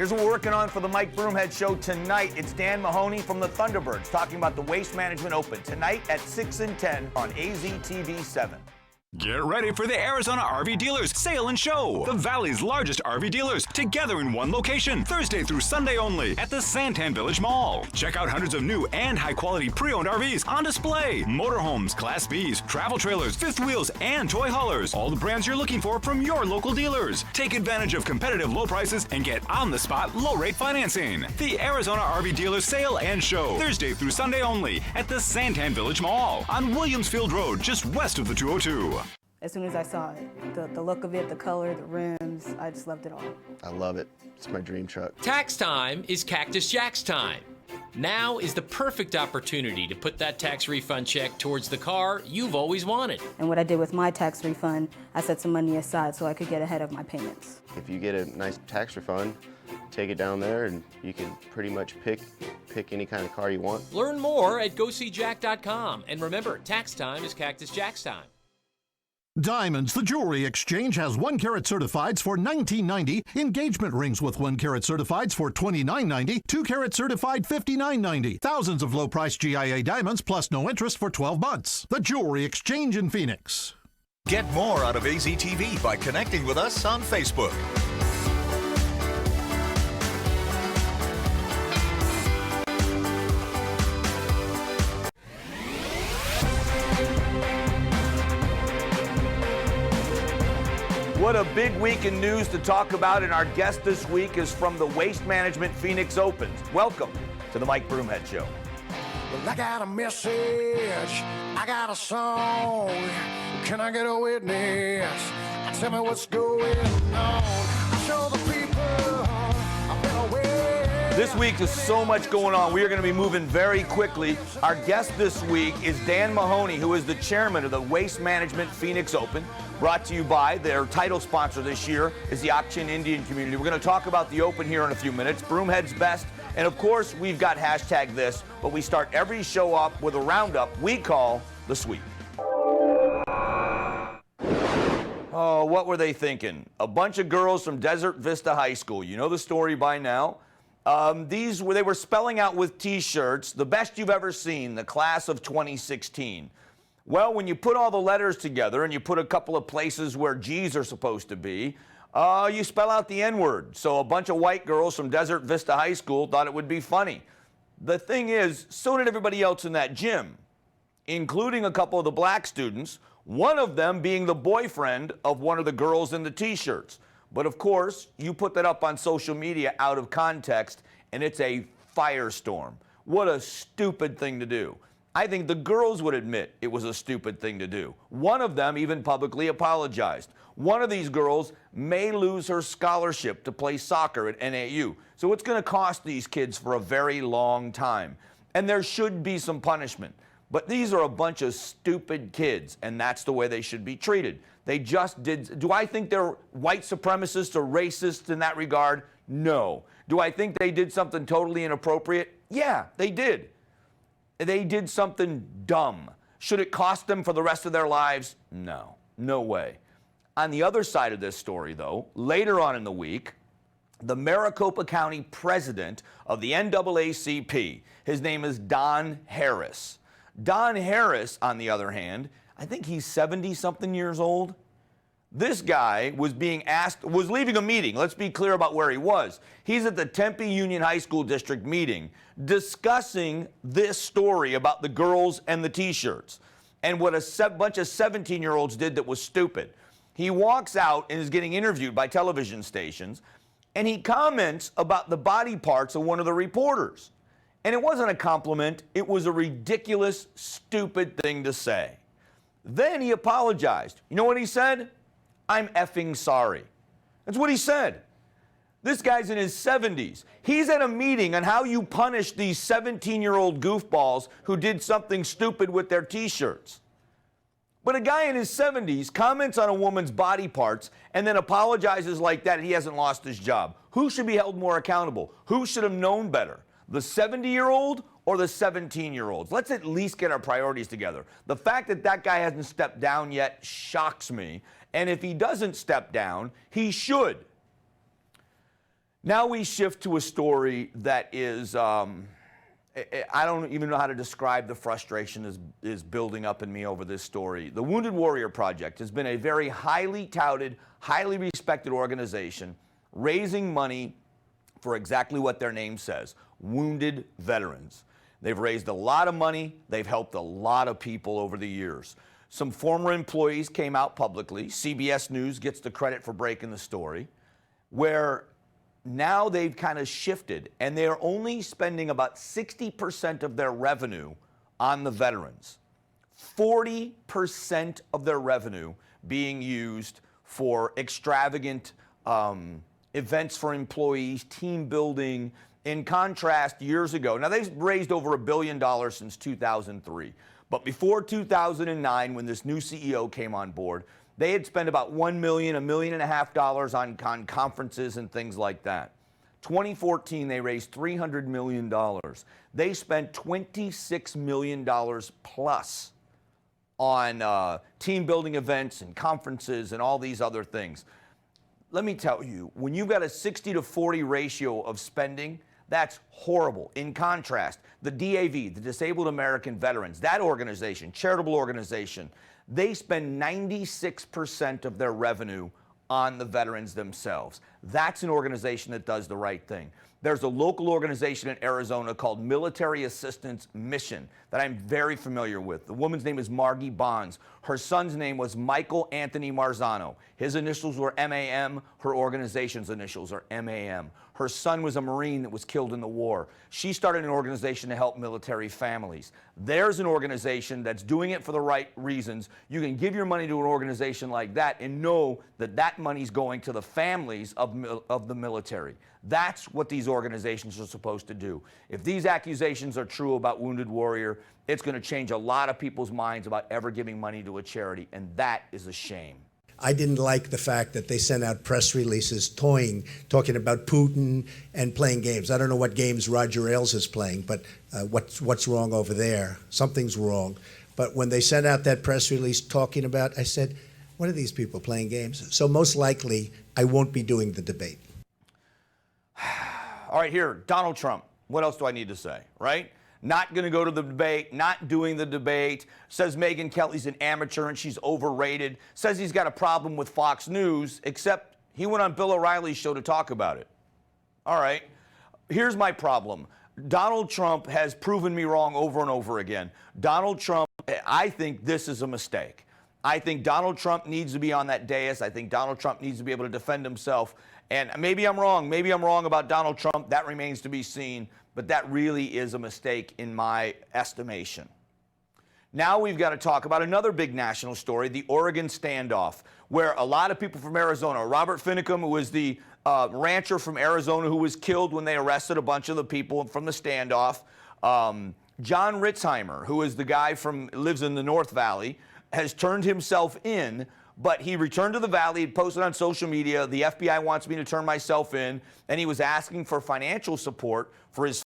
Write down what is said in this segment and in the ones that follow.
Here's what we're working on for the Mike Broomhead Show tonight. It's Dan Mahoney from the Thunderbirds talking about the Waste Management Open tonight at 6 and 10 on AZTV 7. Get ready for the Arizona RV Dealers Sale and Show. The Valley's largest RV dealers together in one location, Thursday through Sunday only at the Santan Village Mall. Check out hundreds of new and high-quality pre-owned RVs on display. Motorhomes, Class Bs, travel trailers, fifth wheels, and toy haulers. All the brands you're looking for from your local dealers. Take advantage of competitive low prices and get on-the-spot low-rate financing. The Arizona RV Dealers Sale and Show, Thursday through Sunday only at the Santan Village Mall on Williamsfield Road, just west of the 202. As soon as I saw it, the look of it, the color, the rims, I just loved it all. I love it. It's my dream truck. Tax time is Cactus Jack's time. Now is the perfect opportunity to put that tax refund check towards the car you've always wanted. And what I did with my tax refund, I set some money aside so I could get ahead of my payments. If you get a nice tax refund, take it down there and you can pretty much pick any kind of car you want. Learn more at GoSeeJack.com. And remember, tax time is Cactus Jack's time. Diamonds, the jewelry exchange, has 1 carat certifieds for $19.90, engagement rings with 1 carat certifieds for $29.90, 2 carat certified $59.90, thousands of low-price GIA diamonds plus no interest for 12 months. The Jewelry Exchange in Phoenix. Get more out of AZTV by connecting with us on Facebook. What a big week in news to talk about, and our guest this week is from the Waste Management Phoenix Opens. Welcome to the Mike Broomhead Show. Well, I got a message, I got a song. Can I get a witness? Tell me what's going on. I show the people I've been away. This week is so much going on. We are going to be moving very quickly. Our guest this week is Dan Mahoney, who is the chairman of the Waste Management Phoenix Open, brought to you by their title sponsor this year is the Auction Indian Community. We're going to talk about the Open here in a few minutes, Broomhead's best, and of course, we've got hashtag this, but we start every show up with a roundup we call the sweep. Oh, what were they thinking? A bunch of girls from Desert Vista High School. You know the story by now. They were spelling out with T-shirts, the best you've ever seen, the class of 2016. Well, when you put all the letters together and you put a couple of places where G's are supposed to be, you spell out the N-word. So a bunch of white girls from Desert Vista High School thought it would be funny. The thing is, so did everybody else in that gym, including a couple of the black students, one of them being the boyfriend of one of the girls in the T-shirts. But of course, you put that up on social media out of context, and it's a firestorm. What a stupid thing to do. I think the girls would admit it was a stupid thing to do. One of them even publicly apologized. One of these girls may lose her scholarship to play soccer at NAU. So it's going to cost these kids for a very long time. And there should be some punishment. But these are a bunch of stupid kids, and that's the way they should be treated. They just did. Do I think they're white supremacists or racists in that regard? No. Do I think they did something totally inappropriate? Yeah, they did. They did something dumb. Should it cost them for the rest of their lives? No, no way. On the other side of this story, though, later on in the week, the Maricopa County president of the NAACP, his name is Don Harris. Don Harris, on the other hand, I think he's 70-something years old. This guy was leaving a meeting. Let's be clear about where he was. He's at the Tempe Union High School District meeting discussing this story about the girls and the T-shirts and what a bunch of 17-year-olds did that was stupid. He walks out and is getting interviewed by television stations, and he comments about the body parts of one of the reporters. And it wasn't a compliment. It was a ridiculous, stupid thing to say. Then he apologized. You know what he said? I'm effing sorry. That's what he said. This guy's in his 70s. He's at a meeting on how you punish these 17-year-old goofballs who did something stupid with their T-shirts. But a guy in his 70s comments on a woman's body parts and then apologizes like that, he hasn't lost his job. Who should be held more accountable? Who should have known better? The 70-year-old or the 17-year-olds? Let's at least get our priorities together. The fact that that guy hasn't stepped down yet shocks me. And if he doesn't step down, he should. Now we shift to a story that is, I don't even know how to describe the frustration is building up in me over this story. The Wounded Warrior Project has been a very highly touted, highly respected organization raising money for exactly what their name says, wounded veterans. They've raised a lot of money. They've helped a lot of people over the years. Some former employees came out publicly. CBS News gets the credit for breaking the story, where now they've kind of shifted, and they're only spending about 60% of their revenue on the veterans. 40% of their revenue being used for extravagant events for employees, team building. In contrast, years ago, now they've raised over $1 billion since 2003, but before 2009, when this new CEO came on board, they had spent about $1 million, $1.5 million on conferences and things like that. 2014, they raised $300 million. They spent $26 million plus on team building events and conferences and all these other things. Let me tell you, when you've got a 60-40 ratio of spending, that's horrible. In contrast, the DAV, the Disabled American Veterans, that organization, charitable organization, they spend 96% of their revenue on the veterans themselves. That's an organization that does the right thing. There's a local organization in Arizona called Military Assistance Mission that I'm very familiar with. The woman's name is Margie Bonds. Her son's name was Michael Anthony Marzano. His initials were MAM. Her organization's initials are MAM. Her son was a Marine that was killed in the war. She started an organization to help military families. There's an organization that's doing it for the right reasons. You can give your money to an organization like that and know that that money's going to the families of the military. That's what these organizations are supposed to do. If these accusations are true about Wounded Warrior, it's going to change a lot of people's minds about ever giving money to a charity, and that is a shame. I didn't like the fact that they sent out press releases talking about Putin and playing games. I don't know what games Roger Ailes is playing, but what's wrong over there? Something's wrong. But when they sent out that press release talking about, I said, what are these people playing games? So most likely, I won't be doing the debate. All right, here, Donald Trump. What else do I need to say, right? Not going to go to the debate, not doing the debate, says Megyn Kelly's an amateur and she's overrated, says he's got a problem with Fox News, except he went on Bill O'Reilly's show to talk about it. All right, here's my problem. Donald Trump has proven me wrong over and over again. Donald Trump, I think this is a mistake. I think Donald Trump needs to be on that dais. I think Donald Trump needs to be able to defend himself. And maybe I'm wrong. Maybe I'm wrong about Donald Trump. That remains to be seen. But that really is a mistake in my estimation. Now we've got to talk about another big national story, the Oregon standoff, where a lot of people from Arizona, Robert Finicum, who was the rancher from Arizona who was killed when they arrested a bunch of the people from the standoff, John Ritzheimer, who is the guy lives in the North Valley, has turned himself in, but he returned to the Valley, he posted on social media, the FBI wants me to turn myself in, and he was asking for financial support for his,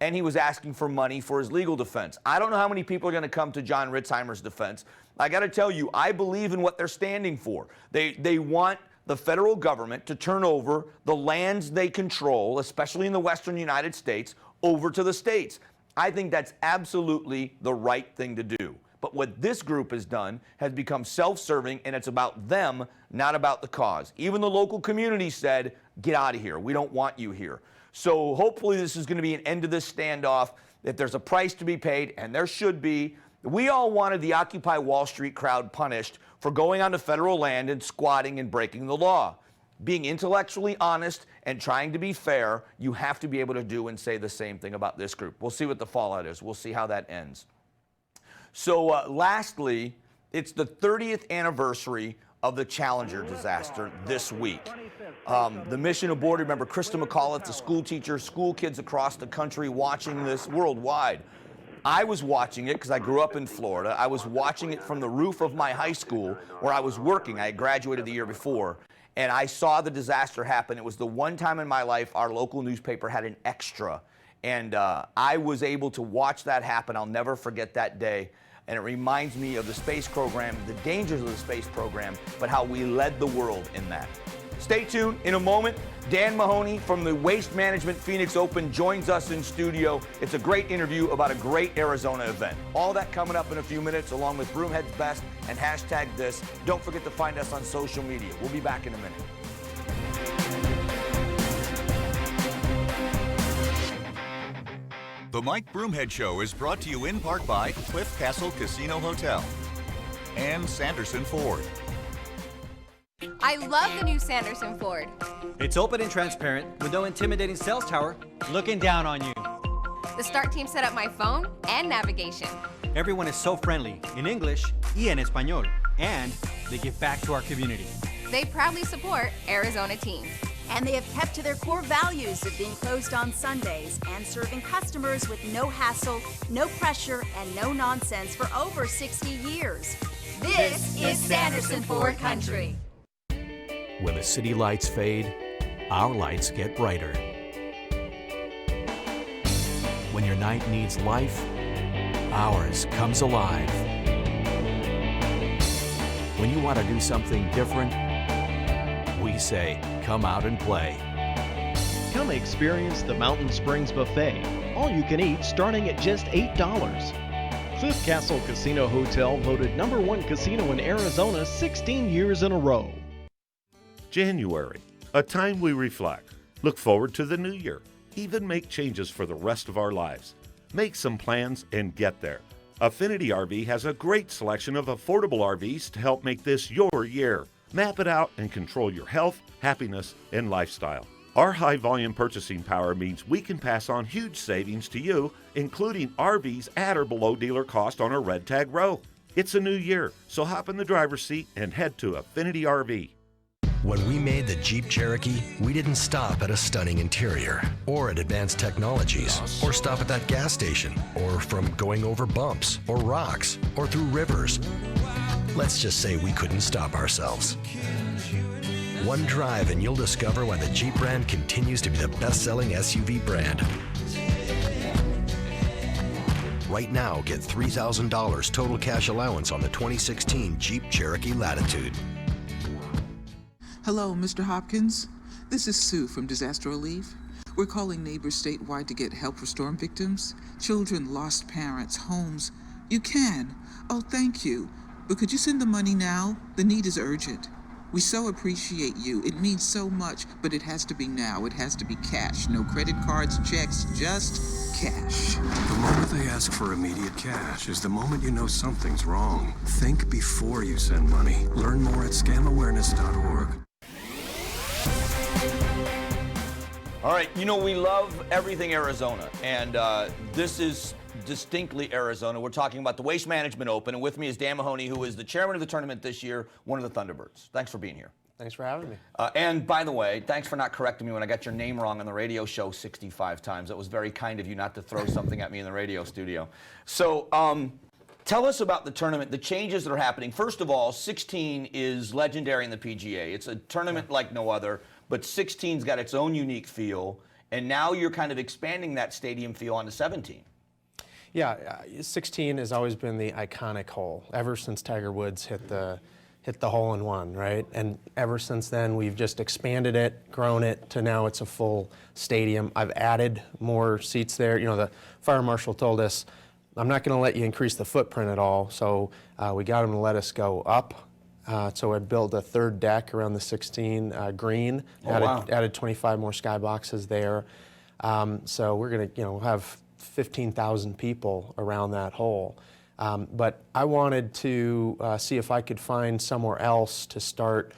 and he was asking for money for his legal defense. I don't know how many people are going to come to John Ritzheimer's defense. I got to tell you, I believe in what they're standing for. They want the federal government to turn over the lands they control, especially in the western United States, over to the states. I think that's absolutely the right thing to do. But what this group has done has become self-serving, and it's about them, not about the cause. Even the local community said, get out of here. We don't want you here. So hopefully this is going to be an end to this standoff. If there's a price to be paid, and there should be, we all wanted the Occupy Wall Street crowd punished for going onto federal land and squatting and breaking the law. Being intellectually honest and trying to be fair, you have to be able to do and say the same thing about this group. We'll see what the fallout is. We'll see how that ends. So lastly, it's the 30th anniversary of the Challenger disaster this week. The mission aboard, remember Krista McAuliffe, the school teacher, school kids across the country watching this worldwide. I was watching it because I grew up in Florida. I was watching it from the roof of my high school where I was working. I had graduated the year before, and I saw the disaster happen. It was the one time in my life our local newspaper had an extra, and I was able to watch that happen. I'll never forget that day. And it reminds me of the space program, the dangers of the space program, but how we led the world in that. Stay tuned. In a moment, Dan Mahoney from the Waste Management Phoenix Open joins us in studio. It's a great interview about a great Arizona event. All that coming up in a few minutes, along with Broomhead's Best and #this. Don't forget to find us on social media. We'll be back in a minute. The Mike Broomhead Show is brought to you in part by Cliff Castle Casino Hotel and Sanderson Ford. I love the new Sanderson Ford. It's open and transparent with no intimidating sales tower looking down on you. The start team set up my phone and navigation. Everyone is so friendly in English y en español, and they give back to our community. They proudly support Arizona teams. And they have kept to their core values of being closed on Sundays and serving customers with no hassle, no pressure, and no nonsense for over 60 years. This is Sanderson Ford Country. When the city lights fade, our lights get brighter. When your night needs life, ours comes alive. When you want to do something different, we say, come out and play. Come experience the Mountain Springs Buffet. All you can eat starting at just $8. Cliff Castle Casino Hotel voted #1 casino in Arizona 16 years in a row. January, a time we reflect, look forward to the new year, even make changes for the rest of our lives. Make some plans and get there. Affinity RV has a great selection of affordable RVs to help make this your year. Map it out and control your health, happiness, and lifestyle. Our high volume purchasing power means we can pass on huge savings to you, including RVs at or below dealer cost on our Red Tag Row. It's a new year, so hop in the driver's seat and head to Affinity RV. When we made the Jeep Cherokee, we didn't stop at a stunning interior, or at advanced technologies, or stop at that gas station, or from going over bumps, or rocks, or through rivers. Let's just say we couldn't stop ourselves. One drive and you'll discover why the Jeep brand continues to be the best-selling SUV brand. Right now, get $3,000 total cash allowance on the 2016 Jeep Cherokee Latitude. Hello, Mr. Hopkins. This is Sue from Disaster Relief. We're calling neighbors statewide to get help for storm victims. Children, lost parents, homes. You can. Oh, thank you. But could you send the money now? The need is urgent. We so appreciate you. It means so much, but it has to be now. It has to be cash. No credit cards, checks, just cash. The moment they ask for immediate cash is the moment you know something's wrong. Think before you send money. Learn more at scamawareness.org. All right, you know, we love everything Arizona, and this is distinctly Arizona. We're talking about the Waste Management Open, and with me is Dan Mahoney, who is the chairman of the tournament this year, one of the Thunderbirds. Thanks for being here. Thanks for having me. And by the way, thanks for not correcting me when I got your name wrong on the radio show 65 times. That was very kind of you not to throw something at me in the radio studio. So tell us about the tournament, the changes that are happening. First of all, 16 is legendary in the PGA. It's a tournament like no other, but 16's got its own unique feel, and now you're kind of expanding that stadium feel onto 17. Yeah, 16 has always been the iconic hole ever since Tiger Woods hit the hole-in-one, right? And ever since then, we've just expanded it, grown it to now it's a full stadium. I've added more seats there. You know, the fire marshal told us, I'm not going to let you increase the footprint at all, so we got him to let us go up. So I built a third deck around the 16 green. Added 25 more skyboxes there. So we're going to, have 15,000 people around that hole. But I wanted to see if I could find somewhere else to start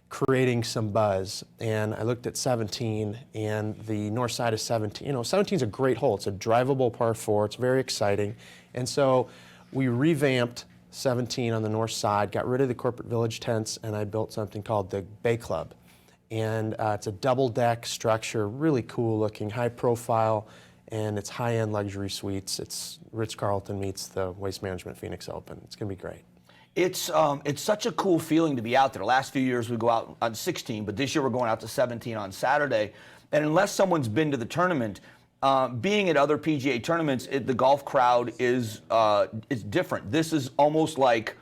creating some buzz. And I looked at 17 and the north side of 17. 17 is a great hole. It's a drivable par 4. It's very exciting. And so we revamped 17 on the north side, got rid of the corporate village tents, and I built something called the Bay Club. And it's a double deck structure, really cool looking, high profile, and it's high-end luxury suites. It's Ritz-Carlton meets the Waste Management Phoenix Open. It's going to be great. It's such a cool feeling to be out there. The last few years we go out on 16, but this year we're going out to 17 on Saturday. And unless someone's been to the tournament, being at other PGA tournaments, the golf crowd is different. This is almost like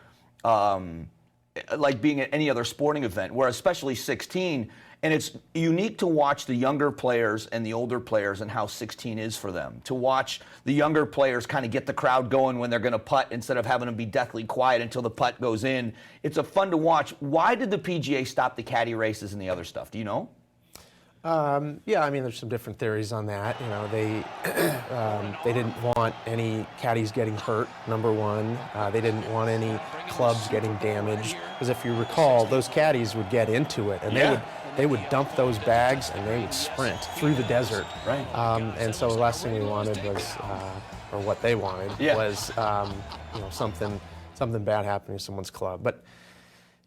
like being at any other sporting event, where especially 16, and it's unique to watch the younger players and the older players and how 16 is for them. To watch the younger players kind of get the crowd going when they're going to putt instead of having them be deathly quiet until the putt goes in. It's a fun to watch. Why did the PGA stop the caddy races and the other stuff? Do you know? Yeah, I mean, there's some different theories on that. You know, they didn't want any caddies getting hurt, number one. They didn't want any clubs getting damaged. Because if you recall, those caddies would get into it, and they would dump those bags and they would sprint through the desert. Right. And so the last thing we wanted was, or what they wanted, was you know, something bad happening to someone's club. But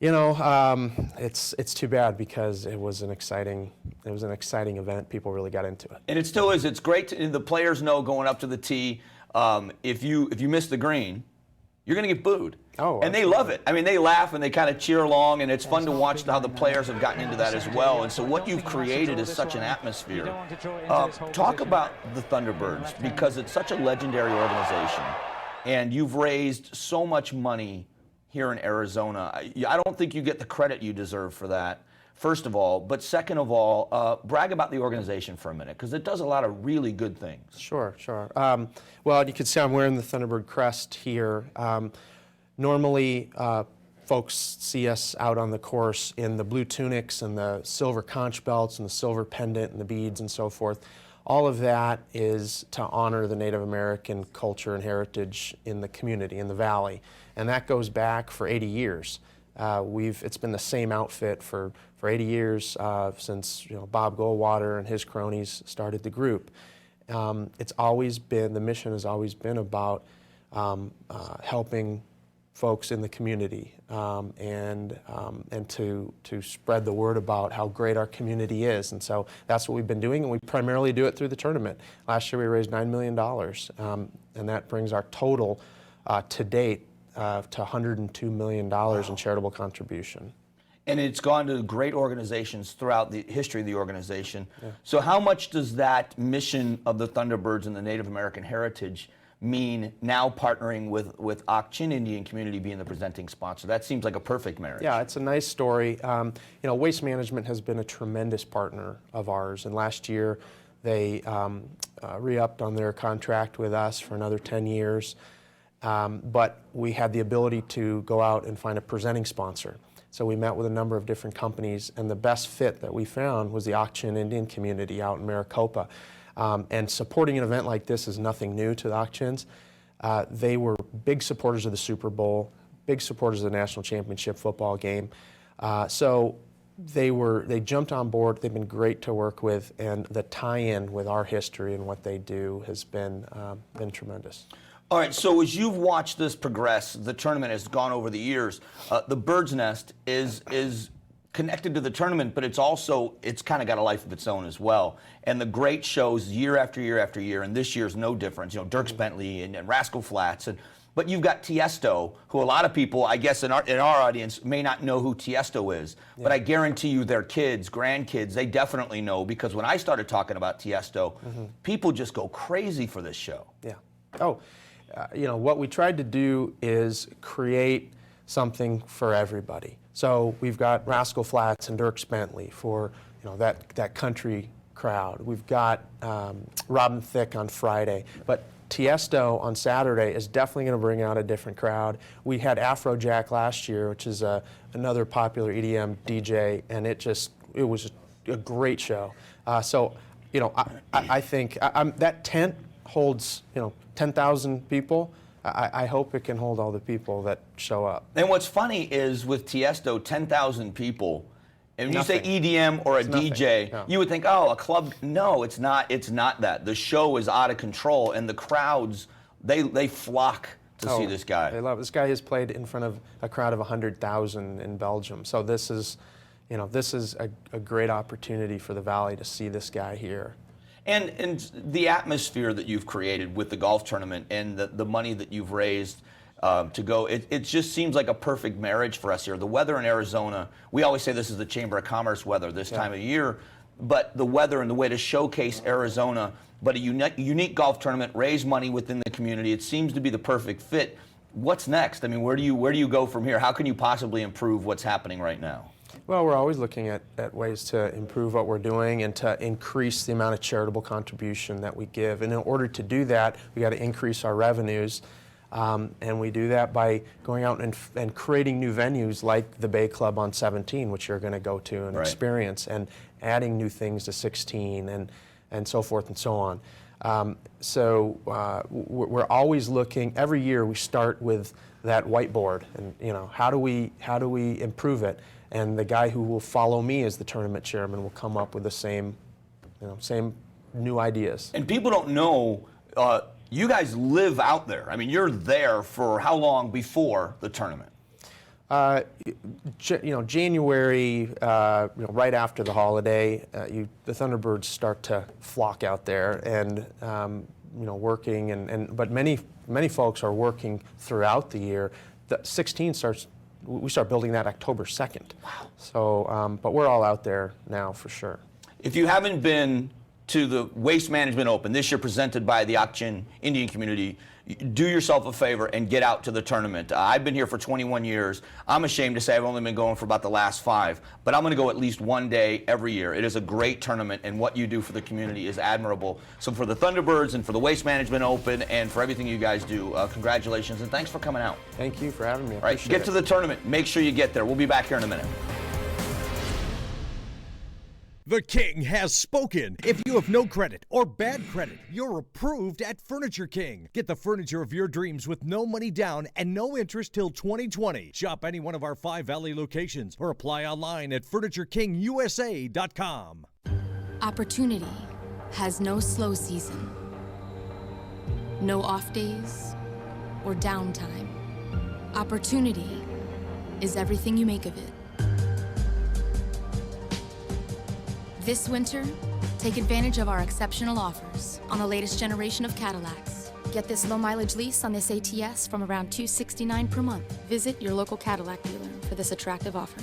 you know, it's too bad because it was an exciting event. People really got into it. And it still is. It's great. The players know going up to the tee, if you miss the green, you're going to get booed. Oh, and they love it. I mean, they laugh and they kind of cheer along, and it's fun to watch how the players have gotten into that as well. And so what you've created is such an atmosphere. Talk about the Thunderbirds, because it's such a legendary organization, and you've raised so much money here in Arizona. I don't think you get the credit you deserve for that, first of all. But second of all, brag about the organization for a minute, because it does a lot of really good things. Sure. Well, you can see I'm wearing the Thunderbird crest here. Normally, folks see us out on the course in the blue tunics and the silver conch belts and the silver pendant and the beads and so forth. All of that is to honor the Native American culture and heritage in the community, in the valley. And that goes back for 80 years. It's been the same outfit for 80 years since Bob Goldwater and his cronies started the group. It's always been, the mission has always been about helping folks in the community and to spread the word about how great our community is. And so that's what we've been doing, and we primarily do it through the tournament. Last year we raised $9 million, and that brings our total to date to $102 million in charitable contribution. And it's gone to great organizations throughout the history of the organization. Yeah. So how much does that mission of the Thunderbirds and the Native American heritage mean now partnering with Ak-Chin Indian community being the presenting sponsor? That seems like a perfect marriage. Yeah, it's a nice story. Waste Management has been a tremendous partner of ours, and last year they re-upped on their contract with us for another 10 years. But we had the ability to go out and find a presenting sponsor. So we met with a number of different companies, and the best fit that we found was the Ak-Chin Indian community out in Maricopa. And supporting an event like this is nothing new to the Ak-Chins. They were big supporters of the Super Bowl, big supporters of the national championship football game. So they jumped on board. They've been great to work with, and the tie-in with our history and what they do has been tremendous. All right, so as you've watched this progress, the tournament has gone over the years. The Bird's Nest is connected to the tournament, but it's kind of got a life of its own as well. And the great shows year after year after year, and this year's no different. Dierks Bentley and Rascal Flatts, but you've got Tiesto, who a lot of people, I guess, in our audience may not know who Tiesto is. Yeah. But I guarantee you, their kids, grandkids, they definitely know, because when I started talking about Tiesto, people just go crazy for this show. Yeah. Oh. What we tried to do is create something for everybody. So we've got Rascal Flatts and Dierks Bentley for that country crowd. We've got Robin Thicke on Friday, but Tiesto on Saturday is definitely going to bring out a different crowd. We had Afrojack last year, which is another popular EDM DJ, and it was a great show. I think that tent holds 10,000 people. I hope it can hold all the people that show up. And what's funny is with Tiesto, 10,000 people, and when you say EDM or a DJ, you would think, oh, a club. No, it's not. It's not that. The show is out of control, and the crowds, they flock to see this guy. They love it. This guy has played in front of a crowd of 100,000 in Belgium. So this is a great opportunity for the Valley to see this guy here. And the atmosphere that you've created with the golf tournament and the money that you've raised to go, it just seems like a perfect marriage for us here. The weather in Arizona, we always say this is the Chamber of Commerce weather this time of year, but the weather and the way to showcase Arizona, but a unique golf tournament, raise money within the community, it seems to be the perfect fit. what's next? I mean, where do you go from here? How can you possibly improve what's happening right now? Well, we're always looking at ways to improve what we're doing and to increase the amount of charitable contribution that we give. And in order to do that, we got to increase our revenues. And we do that by going out and creating new venues like the Bay Club on 17, which you're going to go to and experience, and adding new things to 16 and so forth and so on. We're always looking. Every year we start with that whiteboard, and how do we improve it? And the guy who will follow me as the tournament chairman will come up with the same new ideas. And people don't know, you guys live out there. I mean, you're there for how long before the tournament? January, right after the holiday, the Thunderbirds start to flock out there and working, but many folks are working throughout the year. The 16 we start building that October 2nd. Wow. So, but we're all out there now for sure. If you haven't been to the Waste Management Open, this year presented by the Ak-Chin Indian community, do yourself a favor and get out to the tournament. I've been here for 21 years. I'm ashamed to say I've only been going for about the last 5, but I'm going to go at least one day every year. It is a great tournament, and what you do for the community is admirable. So for the Thunderbirds and for the Waste Management Open and for everything you guys do, congratulations, and thanks for coming out. Thank you for having me. All right, get to the tournament. Make sure you get there. We'll be back here in a minute. The King has spoken. If you have no credit or bad credit, you're approved at Furniture King. Get the furniture of your dreams with no money down and no interest till 2020. Shop any one of our 5 Valley locations or apply online at FurnitureKingUSA.com. Opportunity has no slow season, no off days or downtime. Opportunity is everything you make of it. This winter, take advantage of our exceptional offers on the latest generation of Cadillacs. Get this low mileage lease on this ATS from around $269 per month. Visit your local Cadillac dealer for this attractive offer.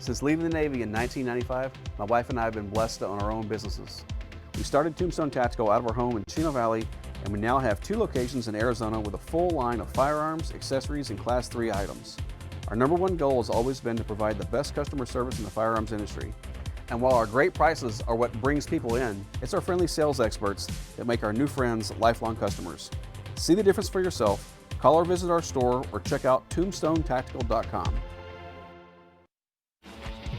Since leaving the Navy in 1995, my wife and I have been blessed to own our own businesses. We started Tombstone Tactical out of our home in Chino Valley, and we now have 2 locations in Arizona with a full line of firearms, accessories, and Class 3 items. Our number one goal has always been to provide the best customer service in the firearms industry. And while our great prices are what brings people in, it's our friendly sales experts that make our new friends lifelong customers. See the difference for yourself. Call or visit our store or check out tombstonetactical.com.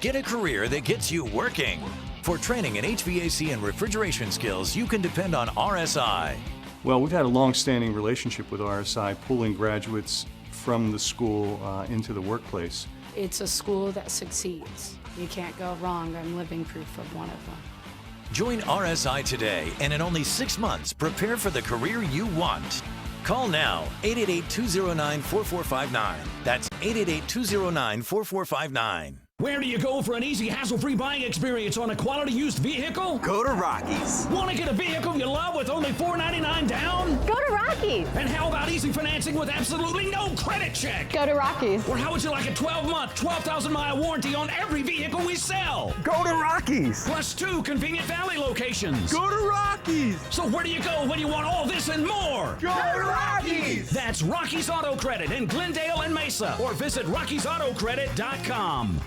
Get a career that gets you working. For training in HVAC and refrigeration skills, you can depend on RSI. Well, we've had a long-standing relationship with RSI, pulling graduates from the school into the workplace. It's a school that succeeds. You can't go wrong. I'm living proof of one of them. Join RSI today, and in only 6 months, prepare for the career you want. Call now, 888-209-4459. That's 888-209-4459. Where do you go for an easy, hassle-free buying experience on a quality used vehicle? Go to Rockies. Want to get a vehicle you love with only $499 down? Go to Rockies. And how about easy financing with absolutely no credit check? Go to Rockies. Or how would you like a 12-month, 12,000-mile warranty on every vehicle we sell? Go to Rockies. Plus 2 convenient Valley locations. Go to Rockies. So where do you go when you want all this and more? Go to Rockies. That's Rockies Auto Credit in Glendale and Mesa. Or visit RockiesAutoCredit.com.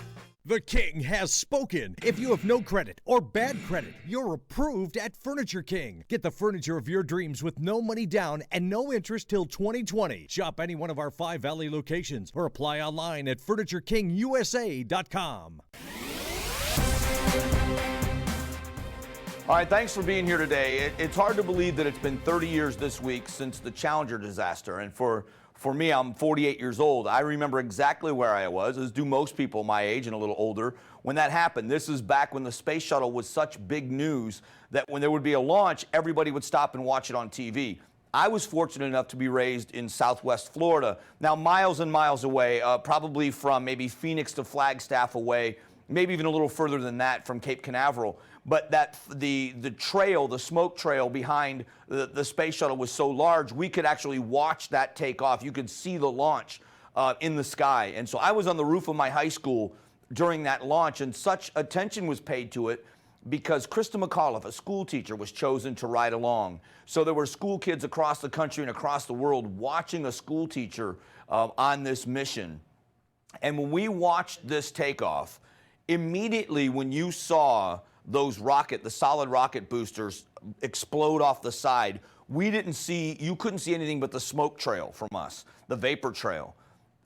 The King has spoken. If you have no credit or bad credit, you're approved at Furniture King. Get the furniture of your dreams with no money down and no interest till 2020. Shop any one of our 5 Valley locations or apply online at FurnitureKingUSA.com. All right, thanks for being here today. It's hard to believe that it's been 30 years this week since the Challenger disaster, and for me, I'm 48 years old. I remember exactly where I was, as do most people my age and a little older, when that happened. This is back when the space shuttle was such big news that when there would be a launch, everybody would stop and watch it on TV. I was fortunate enough to be raised in Southwest Florida, now miles and miles away, probably from maybe Phoenix to Flagstaff away, maybe even a little further than that from Cape Canaveral. But that the trail, the smoke trail behind the space shuttle was so large, we could actually watch that take off. You could see the launch in the sky. And so I was on the roof of my high school during that launch, and such attention was paid to it because Krista McAuliffe, a school teacher, was chosen to ride along. So there were school kids across the country and across the world watching a school teacher on this mission. And when we watched this takeoff, immediately when you saw those the solid rocket boosters explode off the side, you couldn't see anything but the smoke trail from us, the vapor trail.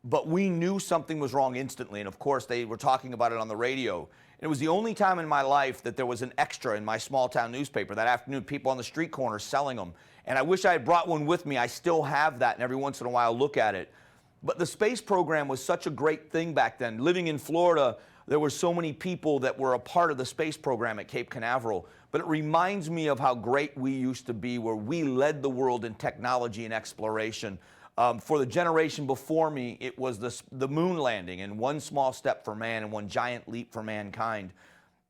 But we knew something was wrong instantly. And of course, they were talking about it on the radio. And it was the only time in my life that there was an extra in my small town newspaper that afternoon, people on the street corner selling them. And I wish I had brought one with me. I still have that, and every once in a while look at it. But the space program was such a great thing back then. Living in Florida, there were so many people that were a part of the space program at Cape Canaveral. But it reminds me of how great we used to be, where we led the world in technology and exploration. For the generation before me, it was the moon landing, and one small step for man and one giant leap for mankind.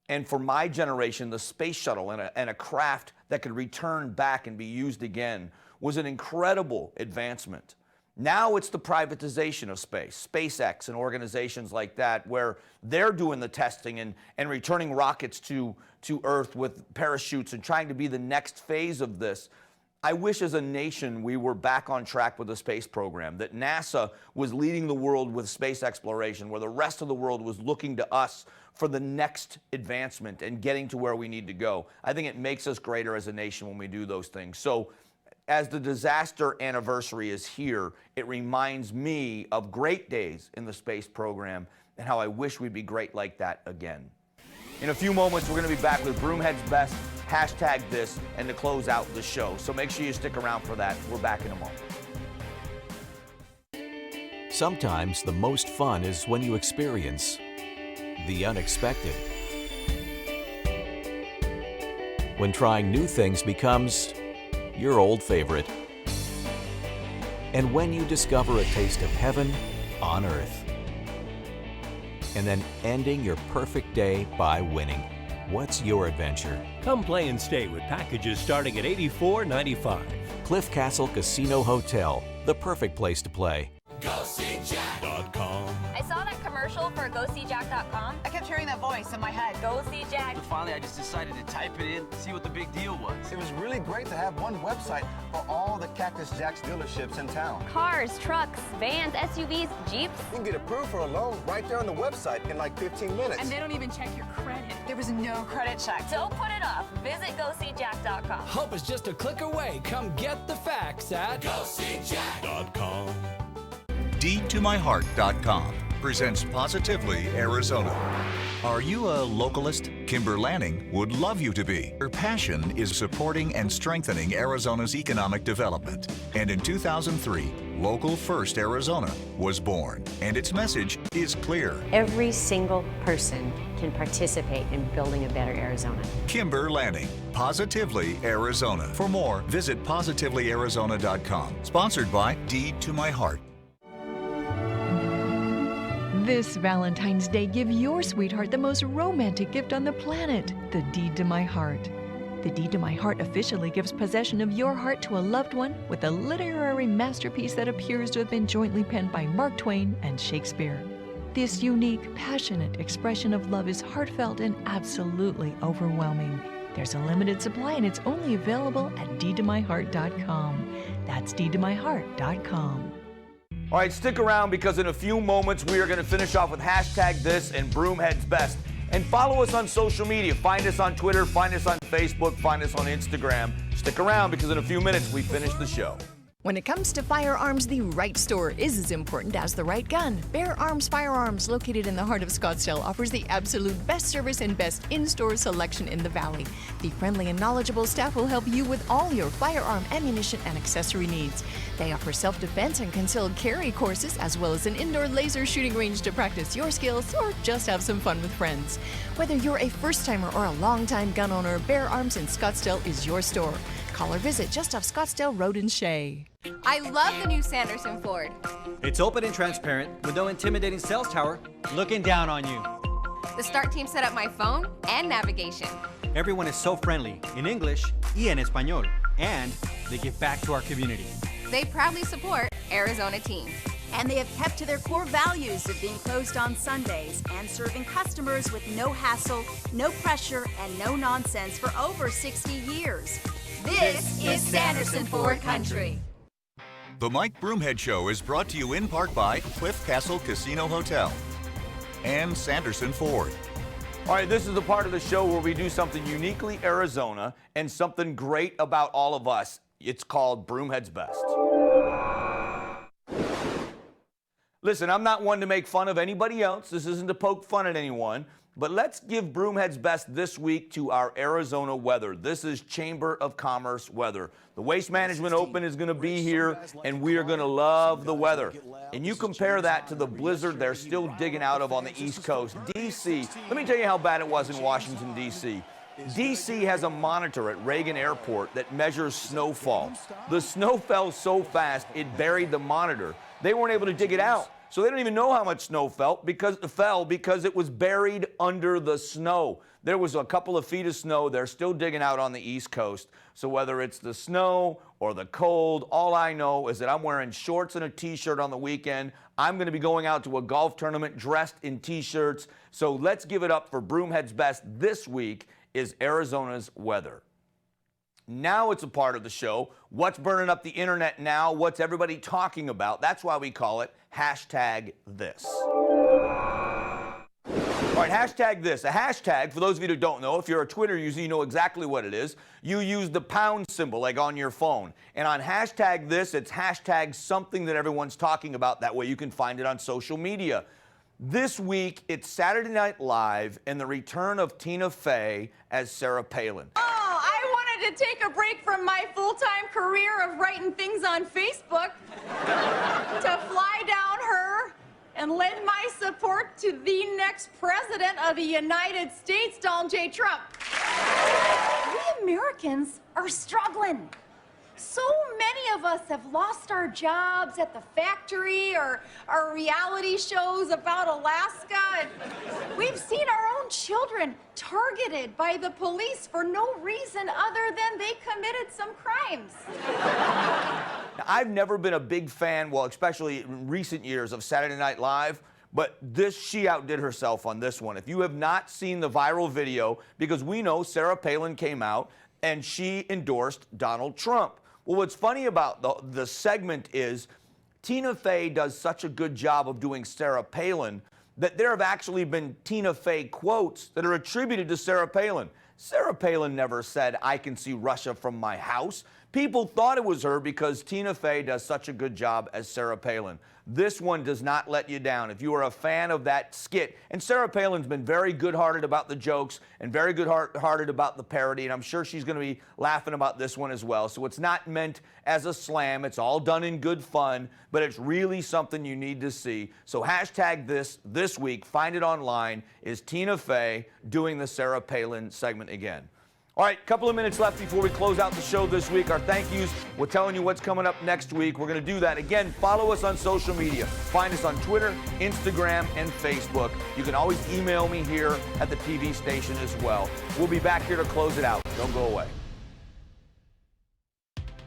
And for my generation, the space shuttle and a craft that could return back and be used again was an incredible advancement. Now it's the privatization of space, SpaceX and organizations like that, where they're doing the testing and returning rockets to Earth with parachutes and trying to be the next phase of this. I wish as a nation we were back on track with the space program, that NASA was leading the world with space exploration, where the rest of the world was looking to us for the next advancement and getting to where we need to go. I think it makes us greater as a nation when we do those things. So as the disaster anniversary is here, it reminds me of great days in the space program and how I wish we'd be great like that again. In a few moments, we're going to be back with Broomhead's Best, #this, and to close out the show. So make sure you stick around for that. We're back in a moment. Sometimes the most fun is when you experience the unexpected. When trying new things becomes your old favorite. And when you discover a taste of heaven on earth. And then ending your perfect day by winning. What's your adventure? Come play and stay with packages starting at $84.95. Cliff Castle Casino Hotel, the perfect place to play. GoSeeJack.com. I saw that commercial for GoSeeJack.com. I kept hearing that voice in my head. Go see Jack. But finally, I just decided to type it in, see what the big deal was. It was really great to have one website for all the Cactus Jack's dealerships in town. Cars, trucks, vans, SUVs, Jeeps. You can get approved for a loan right there on the website in like 15 minutes. And they don't even check your credit. There was no credit check. Don't put it off. Visit GoSeeJack.com. Hope is just a click away. Come get the facts at GoSeeJack.com. DeedToMyHeart.com presents Positively Arizona. Are you a localist? Kimber Lanning would love you to be. Her passion is supporting and strengthening Arizona's economic development. And in 2003, Local First Arizona was born. And its message is clear. Every single person can participate in building a better Arizona. Kimber Lanning, Positively Arizona. For more, visit PositivelyArizona.com. Sponsored by Deed to My Heart. This Valentine's Day, give your sweetheart the most romantic gift on the planet, the Deed to My Heart. The Deed to My Heart officially gives possession of your heart to a loved one with a literary masterpiece that appears to have been jointly penned by Mark Twain and Shakespeare. This unique, passionate expression of love is heartfelt and absolutely overwhelming. There's a limited supply and it's only available at deedtomyheart.com. That's deedtomyheart.com. All right, stick around because in a few moments we are going to finish off with #this and Broomhead's Best. And follow us on social media. Find us on Twitter, find us on Facebook, find us on Instagram. Stick around because in a few minutes we finish the show. When it comes to firearms, the right store is as important as the right gun. Bear Arms Firearms, located in the heart of Scottsdale, offers the absolute best service and best in-store selection in the Valley. The friendly and knowledgeable staff will help you with all your firearm, ammunition, and accessory needs. They offer self-defense and concealed carry courses, as well as an indoor laser shooting range to practice your skills or just have some fun with friends. Whether you're a first-timer or a long-time gun owner, Bear Arms in Scottsdale is your store. Call or visit just off Scottsdale Road in Shea. I love the new Sanderson Ford. It's open and transparent with no intimidating sales tower looking down on you. The Start team set up my phone and navigation. Everyone is so friendly in English y en español, and they give back to our community. They proudly support Arizona teams. And they have kept to their core values of being closed on Sundays and serving customers with no hassle, no pressure, and no nonsense for over 60 years. This is Sanderson Ford Country. The Mike Broomhead Show is brought to you in part by Cliff Castle Casino Hotel and Sanderson Ford. All right, this is the part of the show where we do something uniquely Arizona and something great about all of us. It's called Broomhead's Best. Listen, I'm not one to make fun of anybody else. This isn't to poke fun at anyone. But let's give Broomhead's Best this week to our Arizona weather. This is Chamber of Commerce weather. The Waste Management Open is going to be here, and we are going to love the weather. And you compare that to the blizzard they're still digging out of on the East Coast. D.C., let me tell you how bad it was in Washington, D.C. D.C. has a monitor at Reagan Airport that measures snowfall. The snow fell so fast it buried the monitor. They weren't able to dig it out. So they don't even know how much snow fell because it was buried under the snow. There was a couple of feet of snow. They're still digging out on the East Coast. So whether it's the snow or the cold, all I know is that I'm wearing shorts and a T-shirt on the weekend. I'm going to be going out to a golf tournament dressed in T-shirts. So let's give it up for Broomhead's Best this week is Arizona's weather. Now it's a part of the show. What's burning up the internet now? What's everybody talking about? That's why we call it #this. All right, #this. A hashtag, for those of you who don't know, if you're a Twitter user, you know exactly what it is. You use the pound symbol like on your phone. And on #this, it's hashtag something that everyone's talking about. That way you can find it on social media. This week, it's Saturday Night Live and the return of Tina Fey as Sarah Palin. To take a break from my full-time career of writing things on Facebook to fly down her and lend my support to the next president of the United States, Donald J. Trump. We Americans are struggling. So many of us have lost our jobs at the factory or our reality shows about Alaska. And we've seen our own children targeted by the police for no reason other than they committed some crimes. Now, I've never been a big fan, well, especially in recent years, of Saturday Night Live, but she outdid herself on this one. If you have not seen the viral video, because we know Sarah Palin came out and she endorsed Donald Trump. Well, what's funny about the segment is Tina Fey does such a good job of doing Sarah Palin that there have actually been Tina Fey quotes that are attributed to Sarah Palin. Sarah Palin never said, "I can see Russia from my house." People thought it was her because Tina Fey does such a good job as Sarah Palin. This one does not let you down. If you are a fan of that skit, and Sarah Palin's been very good-hearted about the jokes and very good-hearted about the parody, and I'm sure she's going to be laughing about this one as well. So it's not meant as a slam. It's all done in good fun, but it's really something you need to see. So #this week, find it online, is Tina Fey doing the Sarah Palin segment again. All right, a couple of minutes left before we close out the show this week. Our thank yous. We're telling you what's coming up next week. We're going to do that. Again, follow us on social media. Find us on Twitter, Instagram, and Facebook. You can always email me here at the TV station as well. We'll be back here to close it out. Don't go away.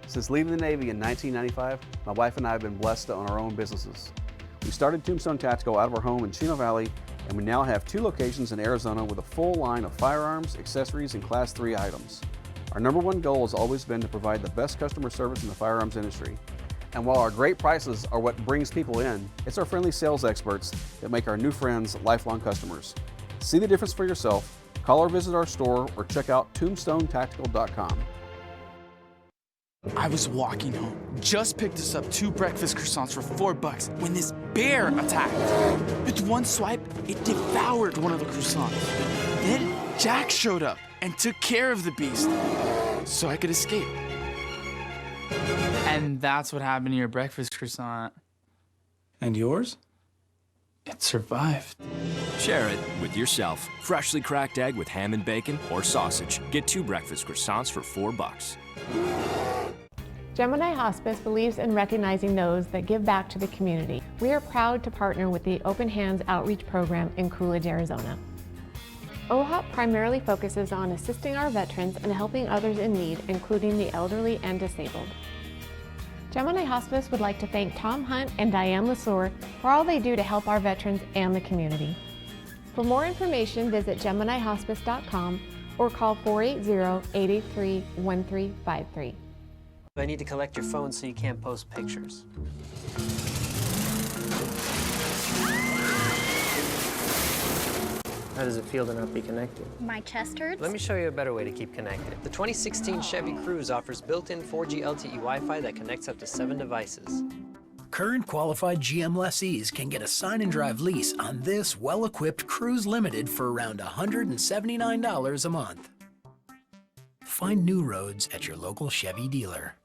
Since leaving the Navy in 1995, my wife and I have been blessed to own our own businesses. We started Tombstone Tactical out of our home in Chino Valley, and we now have 2 locations in Arizona with a full line of firearms, accessories, and Class 3 items. Our #1 goal has always been to provide the best customer service in the firearms industry. And while our great prices are what brings people in, it's our friendly sales experts that make our new friends lifelong customers. See the difference for yourself. Call or visit our store or check out tombstonetactical.com. I was walking home, just picked us up 2 breakfast croissants for $4 when this bear attacked. With one swipe, it devoured one of the croissants. Then Jack showed up and took care of the beast so I could escape. And that's what happened to your breakfast croissant. And yours? It survived. Share it with yourself. Freshly cracked egg with ham and bacon or sausage. Get 2 breakfast croissants for $4. Gemini Hospice believes in recognizing those that give back to the community. We are proud to partner with the Open Hands Outreach Program in Coolidge, Arizona. OHOP primarily focuses on assisting our veterans and helping others in need, including the elderly and disabled. Gemini Hospice would like to thank Tom Hunt and Diane Lesore for all they do to help our veterans and the community. For more information, visit GeminiHospice.com or call 480-883-1353. I need to collect your phone so you can't post pictures. How does it feel to not be connected? My chest hurts. Let me show you a better way to keep connected. The 2016 Chevy Cruze offers built-in 4G LTE Wi-Fi that connects up to 7 devices. Current qualified GM lessees can get a sign and drive lease on this well-equipped Cruze Limited for around $179 a month. Find new roads at your local Chevy dealer.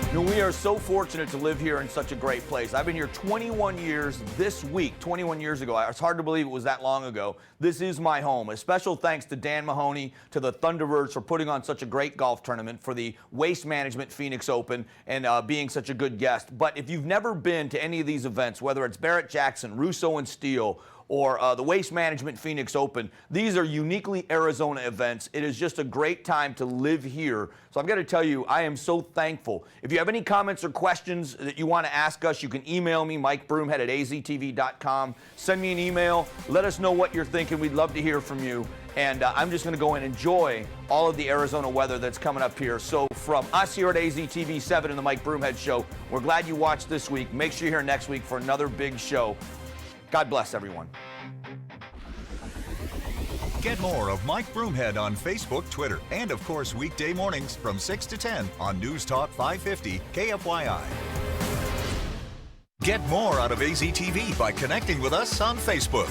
You know, we are so fortunate to live here in such a great place. I've been here 21 years this week, 21 years ago. It's hard to believe it was that long ago. This is my home. A special thanks to Dan Mahoney, to the Thunderbirds for putting on such a great golf tournament, for the Waste Management Phoenix Open, and being such a good guest. But if you've never been to any of these events, whether it's Barrett-Jackson, Russo and Steele, or the Waste Management Phoenix Open, these are uniquely Arizona events. It is just a great time to live here. So I've got to tell you, I am so thankful. If you have any comments or questions that you want to ask us, you can email me, Mike Broomhead at aztv.com. Send me an email. Let us know what you're thinking. We'd love to hear from you. And I'm just going to go and enjoy all of the Arizona weather that's coming up here. So from us here at AZTV 7 and the Mike Broomhead Show, we're glad you watched this week. Make sure you're here next week for another big show. God bless everyone. Get more of Mike Broomhead on Facebook, Twitter, and of course weekday mornings from 6 to 10 on News Talk 550 KFYI. Get more out of AZTV by connecting with us on Facebook.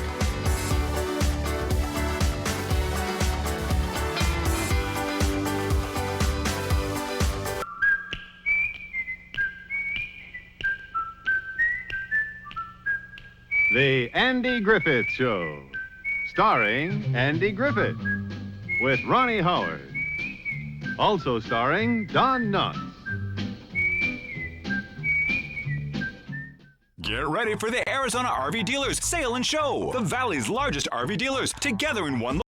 The Andy Griffith Show, starring Andy Griffith, with Ronnie Howard. Also starring Don Knotts. Get ready for the Arizona RV Dealers Sale and Show. The Valley's largest RV dealers together in one